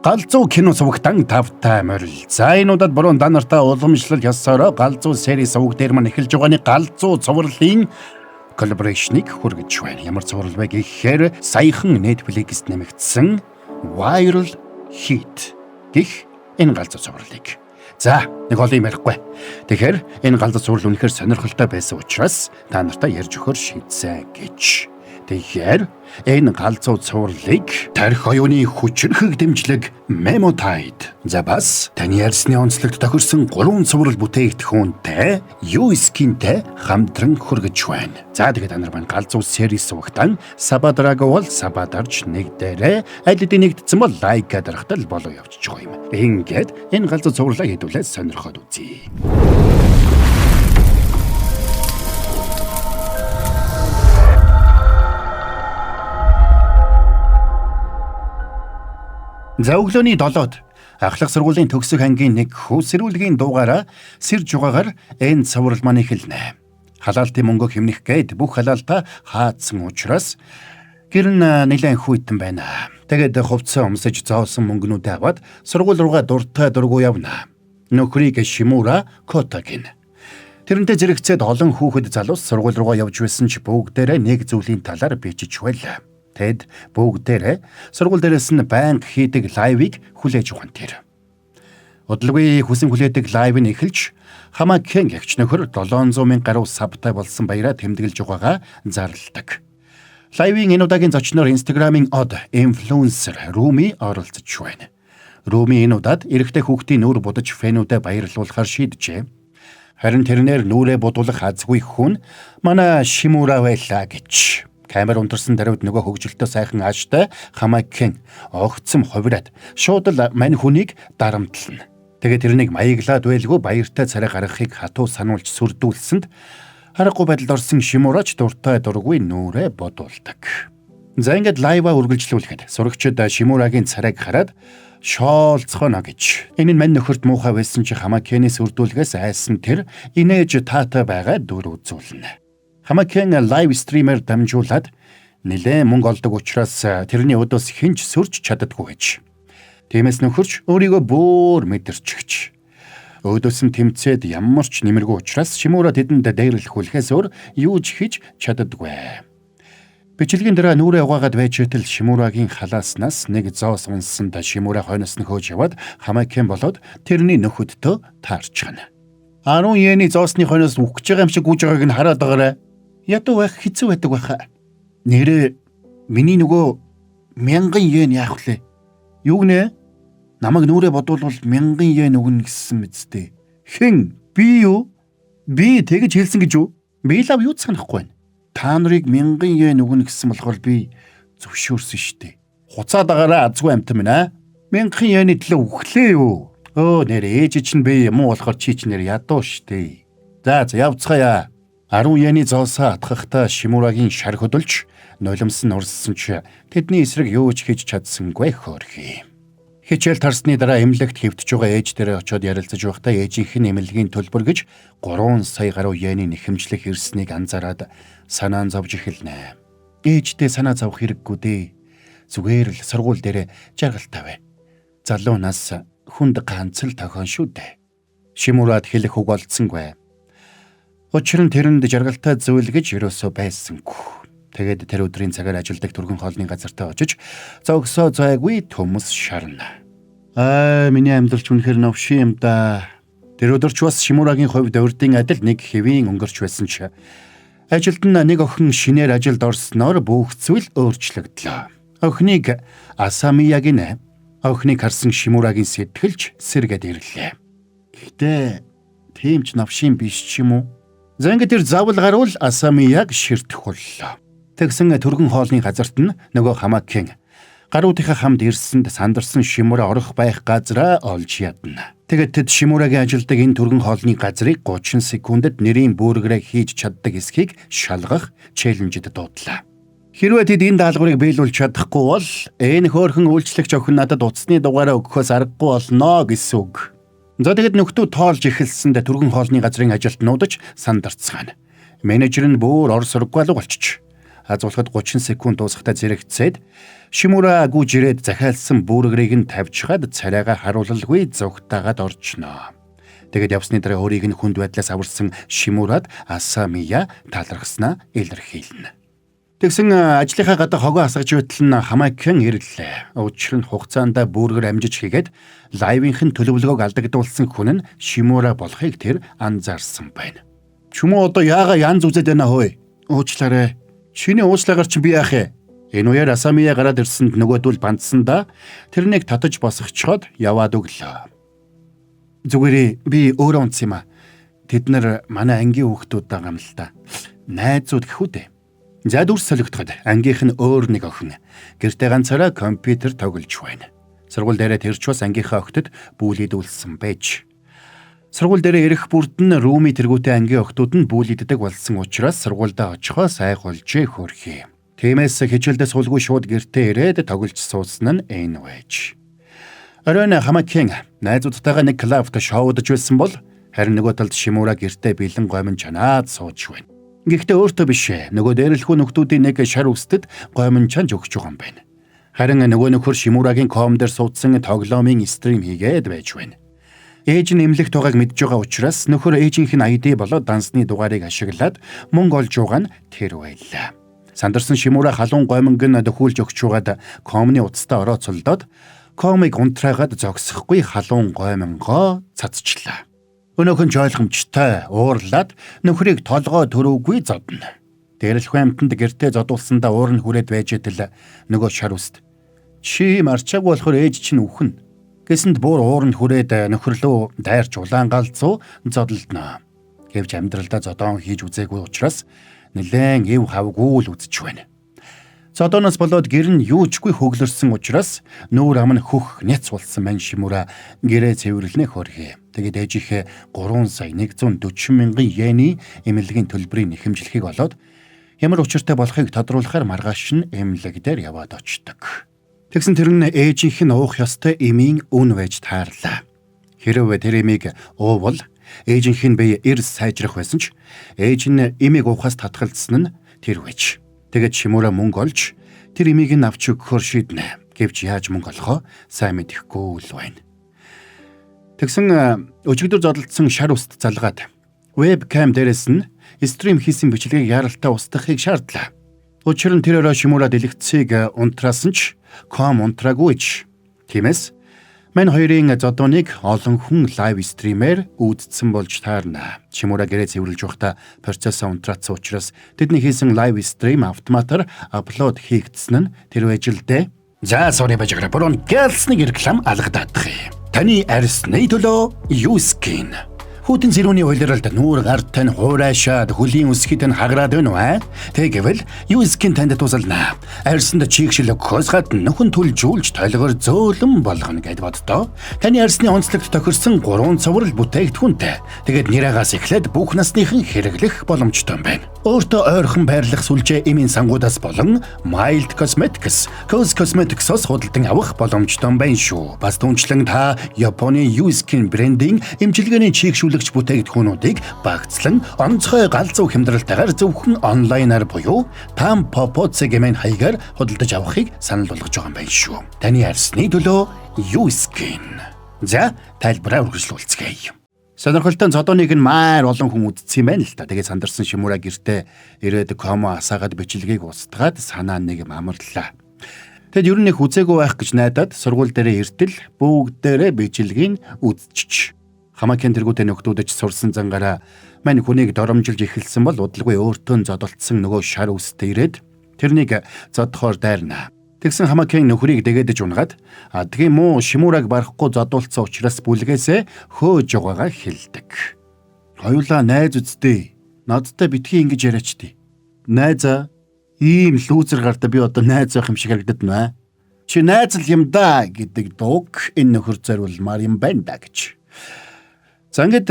Галзуу кино сувагтан тавтай морил. За энэ удаад буруу данартаа уламжлал ёсороо галзуу сери суваг дээр маань эхэлж байгааны галзуу цувралын коллаборашныг хүргэж байна. Ямар цуврал вэ гэхээр саяхан Netflix-т нэмэгдсэн Viral Hit гэх энэ галзуу цувралыг. За нэг олон юм ярихгүй. Тэгэхээр энэ галзуу цуврал үнэхээр сонирхолтой байсан учраас та нартай ярьж өгөхөр шийдсэн гэж. Тэгэхээр энэ галзуу цувралыг тарих оюуны хүчрхэг дэмжлэг Memotide. За бас таны ярьсны онцлогт тохирсон 3 цуврал бүтээгдэхүүнтэй U-Skin-тэй хамтран хүргэж байна. За тэгээд та нар маань галзуу series сувагтан Сабадараг бол Сабадарч нэг дээрээ аль хэдийн нэгдсэн бол лайк дарахтал болоо явчих жоо юм. Ингээд энэ галзуу цувралаа хэдүүлээ сонирхоод үзье. За өглөөний 7-д ахлах сургуулийн төгсөх ангийн нэг хүү сэрүүлгийн дуугаараа сэрж байгаагаар энэ цуврал маань эхэлнэ. Халаалтын мөнгө хэмнэх гээд бүх халаалтаа хаацсан учраас гэр нь нэлээд хүйтэн байна. Тэгээд хувцас өмсөж зоосон мөнгнүүдээ аваад сургууль руугаа дуртай дургу явна. Нөхрийг Шимура Кота гин. Тэрнтэй зэрэгцээд олон хүүхэд залуус сургууль руугаа явж байсан ч бүгдээрээ нэг зүйлийн талаар бичиж байлаа. Тэд бүгдээрээ сургууль дээрээс нь банк хийдэг лайвыг хүлээж ухаан тэр. Удалгүй хүсэн хүлээдэг лайв нь эхэлж Хамакен гэгч нөхөр 700 мянга гаруй сабтай болсон баяраа тэмдэглэж байгаагаа зарладаг. Лайвын энэ удаагийн зочноор Instagram-ийн од инфлюенсер Руми оролцож байна. Руми энэ удаад эрэгтэй хүүхдийн нүур будаж фэнүүдэд баярлуулахар шийджээ. Харин тэрнэр нүрээ будуулах азгүй хүн манай Шимура байлаа гэж. Камер унтарсан даруйд нөгөө хөгжилтөө сайхан ааштай Хамакен огцом хувираад шууд л мань хүнийг дарамтлана. Тэгээд тэрнийг маяглаад байлгүй баяртай царай гаргахыг хатуу сануулж сүрдүүлсэнд харахгүй байдалд орсон Шимурач дуртай дургүй нүрээ бодуулдаг. За ингээд лайва үргэлжлүүлэхэд сурагчид Шимурагийн царайг хараад шоолцохоно гэж. Энэ нь мань нөхөрт муухай байсан чи Хамакений сүрдүүлгээс айсан тэр инээж таатай байгаа дүр үзүүлнэ. Хамакен лайв стример дамжуулаад нэлээд мөнгө олдог учраас тэрний өдөөс хинч сөрж чаддаггүй гэж. Тиймээс нөхөрч өөрийгөө бүр мэдэрчгч. Өдөөс нь тэмцээд ямар ч нэмэргүй учраас Шимура тэдэнд дээрлэхүүлэхээс өөр юу ч хийж чаддаггүй. Бичлэгийн дараа нүрээ угаагаад байжэтэл Шимурагийн халааснаас нэг зоос унсанд Шимура хойноос нь хөөж яваад Хамакен болоод тэрний нөхөдтөө таарчихна. 10 йений зоосны хойноос үхэж байгаа юм шиг гүйж байгааг нь хараад байгаарай. Ядуу байх хэцүү байдаг байхаа. Нэрээ миний нөгөө 1000 йен яах вүлээ? Юу гинэ? Намайг нүрээ бодвол 1000 йен өгнө гэсэн мэт. Хэн? Би юу? Би тэгэж хэлсэн гэж юу? Би лав юу санахгүй байна. Та нарыг 1000 йен өгнө гэсэн болохоор би зөвшөөрсөн штэ. Хуцаад байгаараа азгүй амт минь аа. 1000 йений төлөө үхлээ юу? Өө нэр ээж чинь би юм уу болохоор чи ч нэр ядуу штэ. За явцгаая. 10 йений зоосоо атгахтаа Шимурагийн шар хөдөлж нулимсан урссан ч тэдний эсрэг юу ч хийж чадсангүй хөөрхий. Хичээл тарсны дараа эмнэлэгт хэвтэж байгаа ээж дээрээ очиод ярилцаж байхдаа ээжийнх нь эмнэлгийн төлбөр гэж 3 сая гаруй йений нэхэмжлэх ирснийг анзаараад санаа зовж эхэлнэ. Ээжтэй санаа зовх хэрэггүй дээ. Зүгээр л сургууль дээрээ жаргалтай бай. Залуу нас хүнд ганц л тохион шүү дээ. Шимурад хэлэх үг олдсонгүй. Учир нь тэрэнд жаргалтай зүйл гэж юусоо байсангүй. Тэгээд тэр өдрийн цагаар ажилдаг түргэн хоолны газартаа очиж зогсоо зайгүй төмс шарна. Миний амьдралч үнэхээр новшин юм да. Тэр өдөрч бас Шимурагийн хувьд урдын адил нэг хэвийн өнгөрч байсан ч ажилд нь нэг охин шинээр ажилд орсноор бүх зүйл өөрчлөгдлөө. Охиныг Асамия гинэ. Охиныг харсан Шимурагийн сэтгэлж сэргээд ирлээ. Гэтэ тийм ч новшин биш ч юм уу? За ингээд тэр завл гарвал Асамияг ширтэх боллоо. Тэгсэн түргэн хоолны газарт нь нөгөө Хамакен гаруудынхаа хамт ирсэнд сандарсан Шимура орох байх газраа олж ядна. Тэгээд тэд Шимурагийн ажилдаг энэ түргэн хоолны газрыг 30 секундэд нэрийн бөөргөрөө хийж чаддаг эсхийг шалгах челленжид дуудлаа. Хэрвээ тэд энэ даалгаврыг биелүүлж чадахгүй бол энэ хөөрхөн үйлчлэгч охин надад утасны дугаараа өгөхөөс аргагүй болно гэсэн үг. За тэгэд нөхдөө тоолж эхэлсэнд түргэн хоолны газрын ажилтнуудаж сандарцгаана. Менежер нь бүр ор сургаггүй болчих. Хазуулахад 30 секунд дуусахдаа зэрэгцээд Шимура гүйж ирээд захиалсан бүүргэрийг нь тавьж хаад царайгаа харуулалгүй зогтаагаад орчноо. Тэгэд явсны дараа өөрийг нь хүнд байдлаас аварсан Шимурад Асамия талархснаа илэрхийлнэ. Тэгсэн ажлынхаа гадаа хогоо асгаж байтал нь Хамакен ирлээ. Учир нь хугацаанд бүүргэр амжиж хийгээд лайвынхын төлөвлөгөөг алдагдуулсан хүн нь Шимура болохыг тэр анзаарсан байна. Чүмөө одоо яага янз үзээд байна хөөе. Уучлаарай. Чиний уучлагаар чи би яах вэ? Энэ үеэр Асамия гараад ирсэнд нөгөөдөл бандсандаа тэрнийг татаж босгочход яваад өглөө. Зүгээрээ би өөрөө унтсан юм а. Тэд нар манай ангийн хүүхдүүд байгаа юм л та. Найзууд гэх үү дээ. За дүрс солигдоход ангийнх нь өөр нэг охин гэртээ ганцаараа компьютер тоглож байна. Сургууль дээрээ тэрч бас ангийнхаа охтод бүүлийдүүлсэн байж. Сургууль дээрээ ирэх бүрдэн рүүми тэргүүтэй ангийн охтууд нь бүүлийддэг болсон учраас сургуульдаа очихоо сайхулжээ хөрхий. Тиймээс хичээлдээ суулгүй шууд гэртээ ирээд тоглож суусан нь энэ байж. Оройн Хамакен найзуудтайгаа нэг клубт шоудж байсан бол харин нөгөө талд Шимура гэртээ бэлэн гомин чанаад сууж байна. Гэхдээ өөртөө биш нөгөө дээрлэхүү нөхдүүдийн нэг шар үстэд гомин чанж өгч байгаа юм байна. Харин нөгөө нөхөр Шимурагийн ком дээр суудсан тоглоомын стрим хийгээд байж байна. Ээж нь эмнэлэгт байгааг мэдж байгаа учраас нөхөр ээжийнх нь ID болоод дансны дугаарыг ашиглаад мөнгө олж байгаа нь тэр байлаа. Сандарсан Шимура халуун гоминг нь дөхүүлж өгч байгаад комны утастаа орооцолдоод комыг унтраагаад зогсохгүй халуун гомингоо цацчлаа. Өнөөхөн ч ойлгомжтой уурлаад нөхрийг толгой төрөөгүй зодно. Дээрлэх амьтанд гэртээ зодуулсандаа уур нь хүрээд байж итэл нөгөө шар үст. Чи марчааг болохоор ээж чинь үхэн. Гэсэнд бүр уур нь хүрээд нөхрлөө дайрч улаан галзуу зодолдно. Гэвч амьдралдаа зодоон хийж үзээгүй учраас нэлээд эв хавгүй л үзэж байна. Зодооноос болоод гэр нь юучгүй хөглөрсөн учраас нүүр ам нь хөх няц болсон мань Шимура гэрээ цэвэрлэнэ хөрхий. Тэгээд ээжийнхээ 3 сая 140 мянган йены эмнэлгийн төлбөрийг нэхэмжлэхийг болоод ямар учиртай болохыг тодруулахаар маргааш нь эмнэлэг дээр яваад очдог. Тэгсэн тэр нь ээжийнх нь уух ёстой эмийн үн байж таарлаа. Хэрвээ тэр эмийг уувал ээжийнх нь бие эрс сайжрах байсан ч ээж нь эмийг уухаас татгалзсан нь тэр байж. Тэгээд Шимура мөнгө олж тэр эмийг нь авч өгөхөөр шийднэ. Гэвч яаж мөнгө олохоо сайн мэдэхгүй л байна. Тэгсэн өчигдөр зодолдсон шар үст залгаад вебкам дээрээс нь стрим хийсэн бичлэгийг яралтай устгахыг шаардлаа. Учир нь тэрээр Шимура дэлгэцийг унтраасан ч ком унтраагүй ч. Тиймээс мань хоёрын зодооныг олон хүн лайв стримээр үзсэн болж таарна. Шимура гэрээ цэвэрлж байхдаа процессоо унтраацсан учраас тэдний хийсэн лайв стрим автоматар апплод хийгдсэн нь тэр үежилдээ. За sorry бажигра бүрэн гэлсний реклам алгадаадах юм. Таны арьсны төлөө Юскин. Хүүтэн зэрүүний уйлралд нүүр гартаа нь хуурайшаад хөлийн үсгийд нь хаграад байна уу? Тэгвэл Юскин танд тусална. Арьсанд чигшил өгөхөөс гадна нөхөн түлжүүлж толгор зөөлөн болгоно гэд боддоо. Таны арьсны онцлогт тохирсон 3 цуврал бүтээгдэхүүнтэй. Тэгээд нэраагаас эхлээд бүх насныхан хэрэглэх боломжтой юм байна. Өөртөө ойрхон байрлах сүлжээ эмийн сангуудаас болон Mild Cosmetics, Cos Cosmetics-ос худалдан авах боломжтой юм байна шүү. Бас түнчлэн та Японы Юскин брендийн эмчилгээний чигшүүлэгч бүтээгдэхүүнүүдийг багцлан онцгой галзуу хямдралтайгаар зөвхөн онлайнаар буюу Tampopo гэмээр хаягаар худалдаж авахыг санал болгож байгаа юм байна шүү. Таны арьсны төлөө Юскин. За тайлбараа үргэлжлүүлцгээе. Сонирхолтой зодооныг нь маар олон хүн үзсэн юм байна л та. Тэгээд сандарсан Шимура гэртээ ирээд комо асаагаад бичлэгийг устгаад санаа нэг амарлаа. Тэгэд ер нь их үзээгүй байх гэж найдаад сургууль дээрээ иртэл бүгдээрээ бичлэгийг үзчих. Хамакен тэргүүтэй нөхдүүдэж сурсан зангаараа мань хүнийг доромжилж эхэлсэн бол удалгүй өөртөө зодолтсон нөгөө шар үстэй ирээд тэрнийг зодохоор дайрна. Тэгсэн Хамакен нөхрийг дэгэдэж унгаад тийм үү Шимураг барахгүй зодуулсан учраас бүлгээсээ хөөж байгаагаа хэлдэг. Хоёулаа найз үсттэй. Надтай битгий ингэж яриачдээ. Найзаа ийм лүүзер гартаа би одоо найз байх юм шиг харагдаад байна. Чи найз л юм да гэдэг дууг энэ нөхөр зориулмаар юм байна да гэж. За ингээд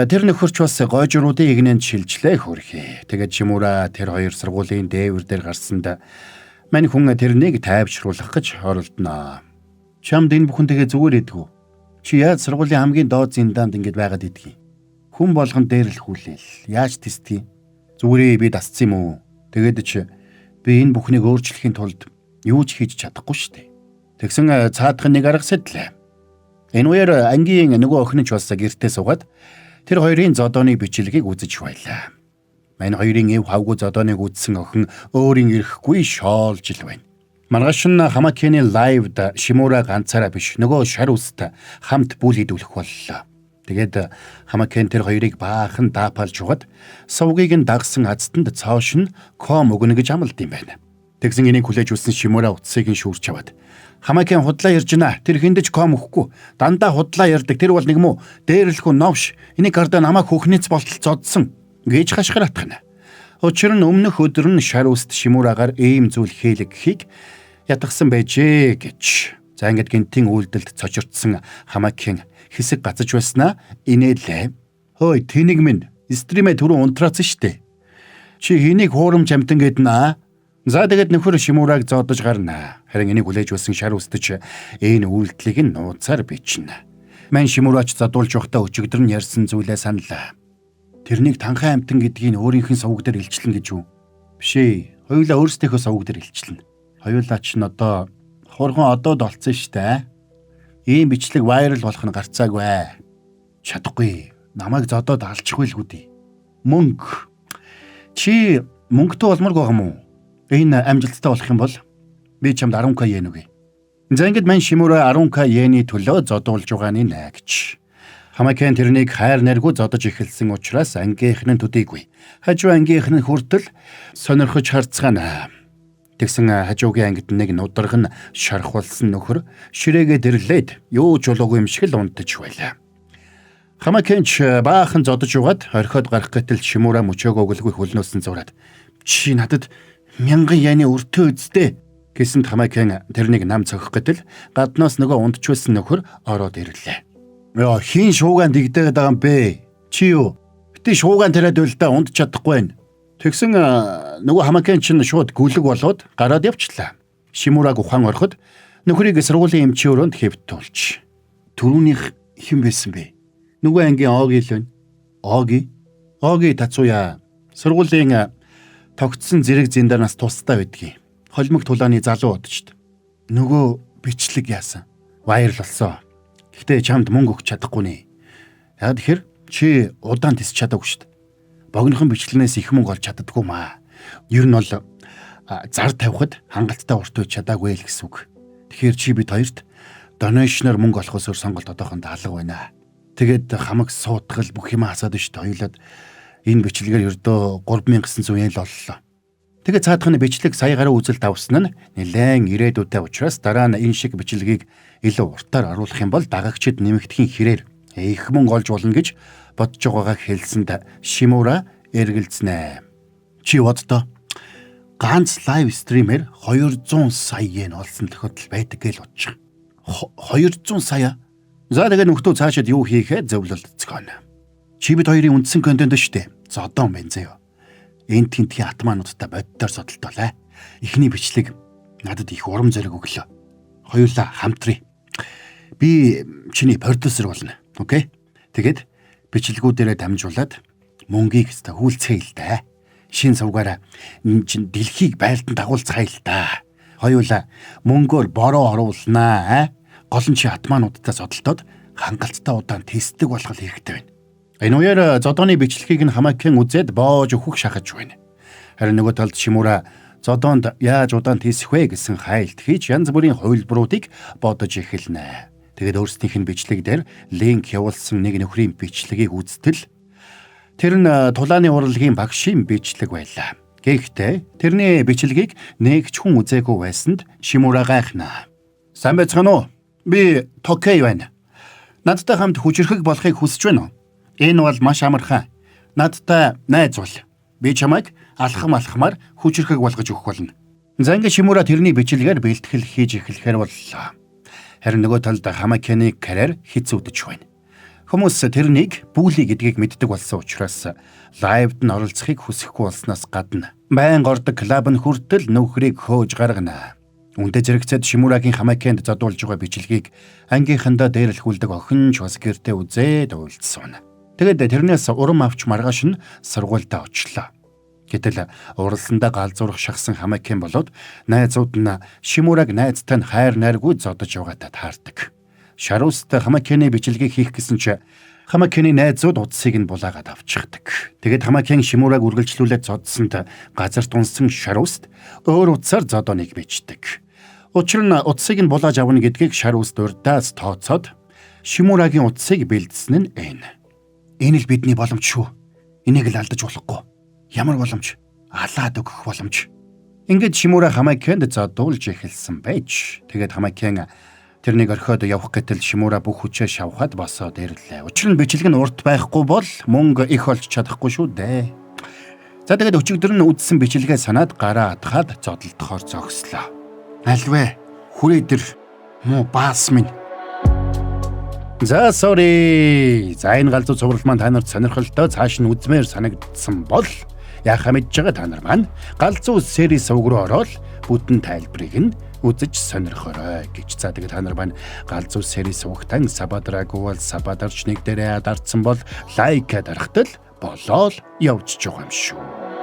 тэр нөхөрч бас гойжруудын игнэнд шилжлээ хөрхий. Тэгээд Шимура тэр хоёр сургуулийн дээвэр дээр гарсанд мань хүн тэрнийг тайвшруулах гэж оролдоно. Чамд энэ бүхэн тэгээ зүгээр идэггүй. Чи яаж сургуулийн хамгийн доод зиндаанд ингэж байгаад идэгий? Хүн болгон дээрлэх хүлээл. Яаж тестий? Зүгээрээ би дасцсан юм уу? Тэгээд чи Би энэ бүхнийг өөрчлөхийн тулд юу ч хийж чадахгүй шүү дээ. Тэгсэн цаадах нэг арга сэтлээ. Энэ үеэр ангийн нөгөө охин ч бас гэртээ суугаад тэр хоёрын зодооны бичлэгийг үзэж байлаа. Мань хоёрын эв хавгүй зодооныг үзсэн охин өөрийн ирэхгүй шоолж л байна. Маргааш нь Хамакены лайвд Шимура ганцаараа биш нөгөө шар үст хамт бүл хийдүүлэх боллоо. Тэгээд Хамакен тэр хоёрыг баахан даапалж угаад сувгийг нь дагсан азтанд цоош нь ком өгнө гэж амлад юм байна. Тэгсэн энийг хүлээж үзсэн Шимура утсыг нь шүүрч аваад Хамакен худлаа ярьж байна. Тэр хиндэж ком өгөхгүй. Дандаа худлаа ярьдаг. Тэр бол нэг муу дээрлэхүү новш. Энийг гардаа намайг хөхнөц болтол зодсон гэж хашгиратгана. Учир нь өмнөх өдөр нь шар үст Шимурагаар ийм зүйл хийлгэхийг ятгсан байжээ гэж. За ингээд гинтийн үйлдэлд цочирдсан Хамакен хэсэг гацж байснаа инээлээ. Хөөе тэнийг минь стримээ түрүү унтраацсан штэ. Чи хэнийг хуурамч амтан гэднэ? За тэгээд нөхөр Шимураг зодож гарна. Харин энийг хүлээж байсан шар үстэж энэ үйлдэлийг нь нууцаар бичнэ. Мань Шимурач задуулж явахдаа өчигдөр нь ярьсан зүйлээ саналаа. Тэрнийг танхай амтан гэдгийг өөрийнх нь сувг дээр илчлэн гэж юу? Бишээ. Хоёулаа өөрсдийнхөө сувг дээр илчлэн. Хоёулаа ч н одоо хурган одоод олцсон штэ. Ийм бичлэг вайрал болох нь гарцаагүй. Чадахгүй. Намайг зодоод алчихгүй л хүдий. Мөнгө. Чи мөнгөтэй болморг байгаа мó? Энэ амжилттай болох юм бол би чамд 10k йен өгье. За ингээд мань Шимура 10k йений төлөө зодуулж байгаа нь гэж. Хамакен тэрнийг хайр нэргүй зодож эхэлсэн учраас ангийнх нь төдийгүй. Хажуу ангийнх нь хүртэл сонирхож харцгаана. Тэгсэн хажуугийн ангид нэг нударга нь шархуулсан нөхөр ширээгээ дэрлээд юу ч болоогүй юм шиг л унтаж байлаа. Хамакен ч баахан зодож угаад орхиод гарах гэтэл Шимура мөчөөгөө өглгүй хөлнөөсөн зураад чи надад 1000 йены өртөө үздэй гэсэнд Хамакен тэрнийг нам цохих гэтэл гаднаас нөгөө унтчихсан нөхөр ороод ирлээ. Яа хин шуугаан дигдээд байгаа юм бэ? Чи юу? Бити шуугаан тариад байлдаа унтч чадахгүй байна. Тэгсэн нөгөө Хамакен ч шууд гүлэг болоод гараад явчлаа. Шимураг ухаан ороход нөхрийг сургуулийн эмчийн өрөөнд хэвтүүлж. Түрүүнийх хэн байсан бэ? Нөгөө ангийн Оги л байна. Оги Тацуя сургуулийн тогтсон зэрэг зиндаанаас тусдаа байдгийг. Холимог тулааны залуу удажд. Нөгөө бичлэг яасан. Вайрал болсон. Гэхдээ чамд мөнгө өгч чадахгүй нэ. Яг тэгэхээр чи удаан тисч чадаагүй шүү дээ. Богинохон бичлэгнээс их мөнгө олж чаддаггүй маа. Ер нь бол зар тавихад хангалттай урт үеч чадаагүй л гэсэн үг. Тэгэхээр чи бид хоёрт донешноор мөнгө олохоос өөр сонголт одоохонд алга байна. Тэгээд хамаг суутгал бүх юм асаад шүү дээ. Хоёулаад энэ бичлэгээр ердөө 3900 yen л оллоо. Тэгээд цаадхны бичлэг сая гаруй үзэлт авсан нь нэлээд ирээдүйтэй учраас дараа нь энэ шиг бичлэгийг илүү уртаар оруулах юм бол дагагчид нэмэгдэхийн хэрээр их мөнгө олж болно гэж бодож байгаагаа хэлсэнд Шимура эргэлзнэ. Чи боддоо ганц лайв стримээр 200 сая yen олсон тохиолдол байдаг гэж бодчих. 200 сая. За тэгээд нөхдөө цаашид юу хийхээ зөвлөлдөцгөөнө. Чи бид хоёрын үндсэн контент шүү дээ. Зодон байна заяа. Энд тентхийн атмануудтай боддоор содолтоолаа. Эхний бичлэг надад их урам зориг өглөө. Хоёулаа хамтрий. Би чиний продюсер болно. Окей? Тэгээд бичлэгүүдээрээ дамжуулаад мөнгийг хүүлцгээе л да. Шин сувгаараа чин дэлхийг байлдан дагуулцгаая л да. Хоёулаа мөнгөөр бороо оруулнаа. Гол нь чи атмануудтай содолтоод хангалттай удаан тестдэг болгох хэрэгтэй байна. Энэ үеэр зодооны бичлэгийг нь Хамакен үзээд боож өгөх шахаж байна. Харин нөгөө талд Шимура зодоонд яаж удаан тесэх вэ гэсэн хайлт хийж янз бүрийн хувилбаруудыг бодож эхэлнэ. Тэгээд өөрсдийнх нь бичлэг дээр линк явуулсан нэг нөхрийн бичлэгийг үзтэл тэр нь тулааны урлагийн багшийн бичлэг байлаа. Гэхдээ тэрний бичлэгийг нэг ч хүн үзээгүй байсанд Шимура гайхнаа. Сайн байцгаана уу? Би Токей байна. Надтай хамт хүчрхэг болохыг хүсэж байна уу? Энэ бол маш амархан. Надтай найз бол. Би чамайг алхамаар хүчрхэг болгож өгөх болно. За ингээд Шимура тэрний бичлэгээр бэлтгэл хийж эхлэхээр боллоо. Харин нөгөө талд Хамакены карьер хэцүүдэж байна. Хүмүүс тэрнийг бүли гэдгийг мэддэг болсон учраас лайвд нь оролцохыг хүсэхгүй болсноос гадна байнга ордог клуб нь хүртэл нөхрийг хөөж гаргана. Үндэ зэрэгцээд Шимурагийн Хамакенд задуулж байгаа бичлэгийг ангийнхандаа дээрлэхүүлдэг охин ч бас гэртээ үзээд уйлдсан. Тэгээд тэрнээс урам авч маргааш нь сургуультай очлоо. Гэтэл уралсандаа галзуурах шахсан Хамакэн болоод найзууд нь Шимураг найзтай нь хайр найргүй зодож явгаатаа таардаг. Шаруст Хамакэний бичлэгийг хийх гэсэн чи Хамакэний найзууд утсыг нь булаагаад авчихдаг. Тэгэд Хамакэн Шимураг үргэлжлүүлээд зодсонд газарт унсан Шаруст өөр утсаар зодоныг бичдэг. Учир нь утсыг нь булааж авна гэдгийг Шаруст урдаас тооцоод Шимурагийн утсыг бэлдсэн нь энэ. Энэ л бидний боломж шүү. Энийг л алдаж болохгүй. Ямар боломж? Алаад өгөх боломж. Ингээд Шимура Хамакэнд зодуулж эхэлсэн байж. Тэгээд Хамакэн тэрнийг орхиод явах гэтэл Шимура бүх хүчээ шавхаад босоод ирлээ. Учир нь бичлэг нь урт байхгүй бол мөнгө их олж чадахгүй шүү дээ. За тэгээд өчигдөр нь үдсэн бичлэгээ санаад гараа атгаад зодолдохоор зогслоо. Альвэ? Хүрээдэр муу баас минь. За sorry. За энэ галзуу цуврал маань та нарт сонирхолтой цааш нь үзмээр санагдсан бол яхаа мэдж байгаа та нар маань галзуу сери сувг руу ороод бүтэн тайлбарыг нь үзэж сонирхорой гэж. За тэгээд та нар маань галзуу сери сувгтан сабадрагуул сабадарч нэг дээрээ дарцсан бол лайк дарахтал болоод явж байгаа юм шүү.